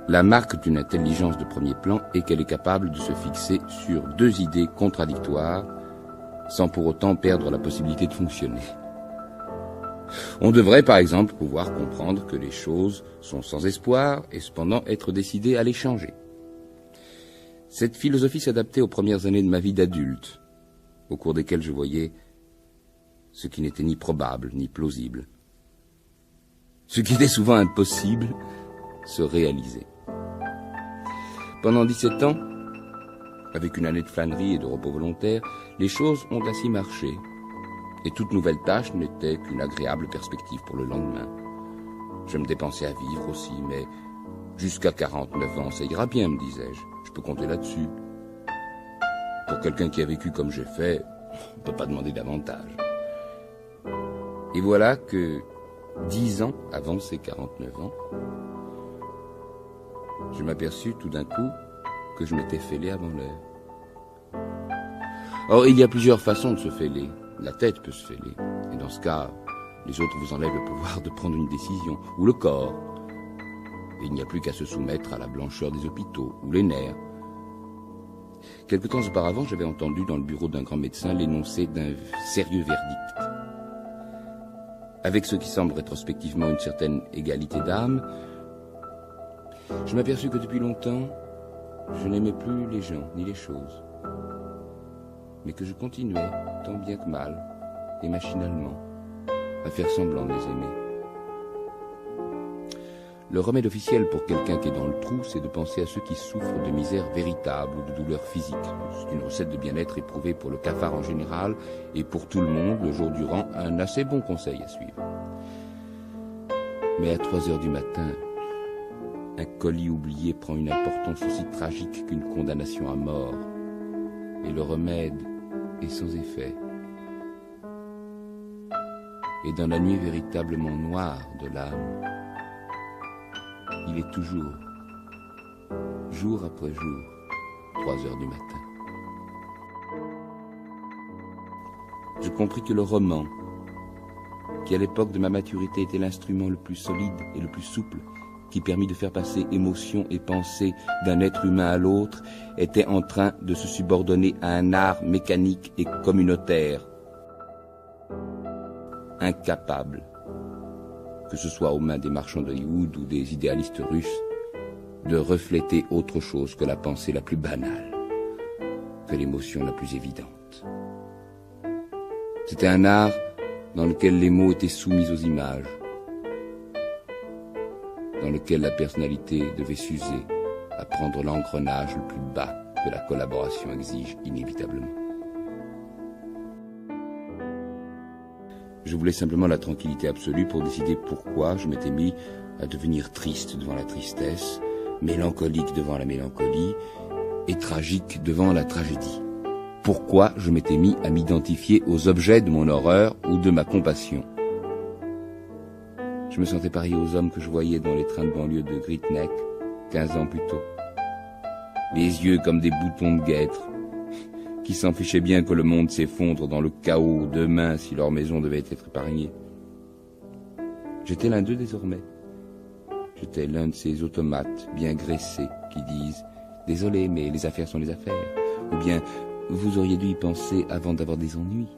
La marque d'une intelligence de premier plan est qu'elle est capable de se fixer sur deux idées contradictoires sans pour autant perdre la possibilité de fonctionner. On devrait par exemple pouvoir comprendre que les choses sont sans espoir et cependant être décidé à les changer. Cette philosophie s'adaptait aux premières années de ma vie d'adulte, au cours desquelles je voyais ce qui n'était ni probable ni plausible, ce qui était souvent impossible, se réaliser. Pendant 17 ans, avec une année de flânerie et de repos volontaire, les choses ont ainsi marché, et toute nouvelle tâche n'était qu'une agréable perspective pour le lendemain. Je me dépensais à vivre aussi, mais jusqu'à 49 ans, ça ira bien, me disais-je. Je peux compter là-dessus. Pour quelqu'un qui a vécu comme j'ai fait, on ne peut pas demander davantage. Et voilà que 10 ans avant ces 49 ans, je m'aperçus tout d'un coup que je m'étais fêlé avant l'heure. Or, il y a plusieurs façons de se fêler. La tête peut se fêler, et dans ce cas, les autres vous enlèvent le pouvoir de prendre une décision, ou le corps. Et il n'y a plus qu'à se soumettre à la blancheur des hôpitaux, ou les nerfs. Quelque temps auparavant, j'avais entendu dans le bureau d'un grand médecin l'énoncé d'un sérieux verdict. Avec ce qui semble rétrospectivement une certaine égalité d'âme, je m'aperçus que depuis longtemps, je n'aimais plus les gens ni les choses, mais que je continuais, tant bien que mal, et machinalement, à faire semblant de les aimer. Le remède officiel pour quelqu'un qui est dans le trou, c'est de penser à ceux qui souffrent de misère véritable ou de douleurs physiques. C'est une recette de bien-être éprouvée pour le cafard en général et pour tout le monde, le jour durant, un assez bon conseil à suivre. Mais à 3 heures du matin, un colis oublié prend une importance aussi tragique qu'une condamnation à mort, et le remède est sans effet. Et dans la nuit véritablement noire de l'âme, il est toujours, jour après jour, 3 heures du matin. Je compris que le roman, qui à l'époque de ma maturité était l'instrument le plus solide et le plus souple, qui permit de faire passer émotion et pensée d'un être humain à l'autre, était en train de se subordonner à un art mécanique et communautaire, incapable, que ce soit aux mains des marchands de Hollywood ou des idéalistes russes, de refléter autre chose que la pensée la plus banale, que l'émotion la plus évidente. C'était un art dans lequel les mots étaient soumis aux images, dans lequel la personnalité devait s'user à prendre l'engrenage le plus bas que la collaboration exige inévitablement. Je voulais simplement la tranquillité absolue pour décider pourquoi je m'étais mis à devenir triste devant la tristesse, mélancolique devant la mélancolie et tragique devant la tragédie. Pourquoi je m'étais mis à m'identifier aux objets de mon horreur ou de ma compassion. Je me sentais pareil aux hommes que je voyais dans les trains de banlieue de Great Neck, 15 ans plus tôt. Les yeux comme des boutons de guêtre, qui s'en fichaient bien que le monde s'effondre dans le chaos demain si leur maison devait être épargnée. J'étais l'un d'eux désormais. J'étais l'un de ces automates bien graissés qui disent « Désolé, mais les affaires sont les affaires » ou bien « Vous auriez dû y penser avant d'avoir des ennuis »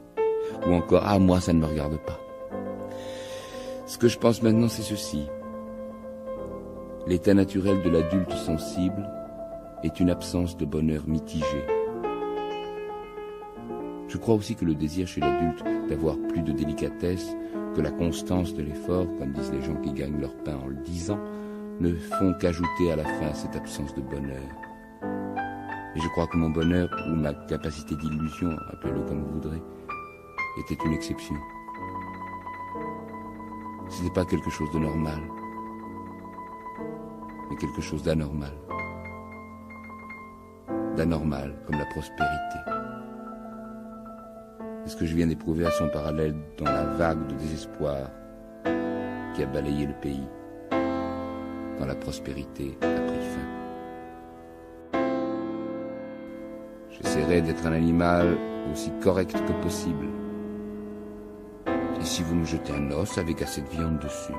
ou encore « Ah, moi, ça ne me regarde pas ». Ce que je pense maintenant, c'est ceci. L'état naturel de l'adulte sensible est une absence de bonheur mitigé. Je crois aussi que le désir chez l'adulte d'avoir plus de délicatesse, que la constance de l'effort, comme disent les gens qui gagnent leur pain en le disant, ne font qu'ajouter à la fin cette absence de bonheur. Et je crois que mon bonheur, ou ma capacité d'illusion, appelez-le comme vous voudrez, était une exception. Ce n'était pas quelque chose de normal, mais quelque chose d'anormal. D'anormal, comme la prospérité. C'est ce que je viens d'éprouver à son parallèle dans la vague de désespoir qui a balayé le pays, quand la prospérité a pris fin. J'essaierai d'être un animal aussi correct que possible. Et si vous me jetez un os avec assez de viande dessus,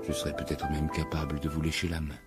je serai peut-être même capable de vous lécher la main.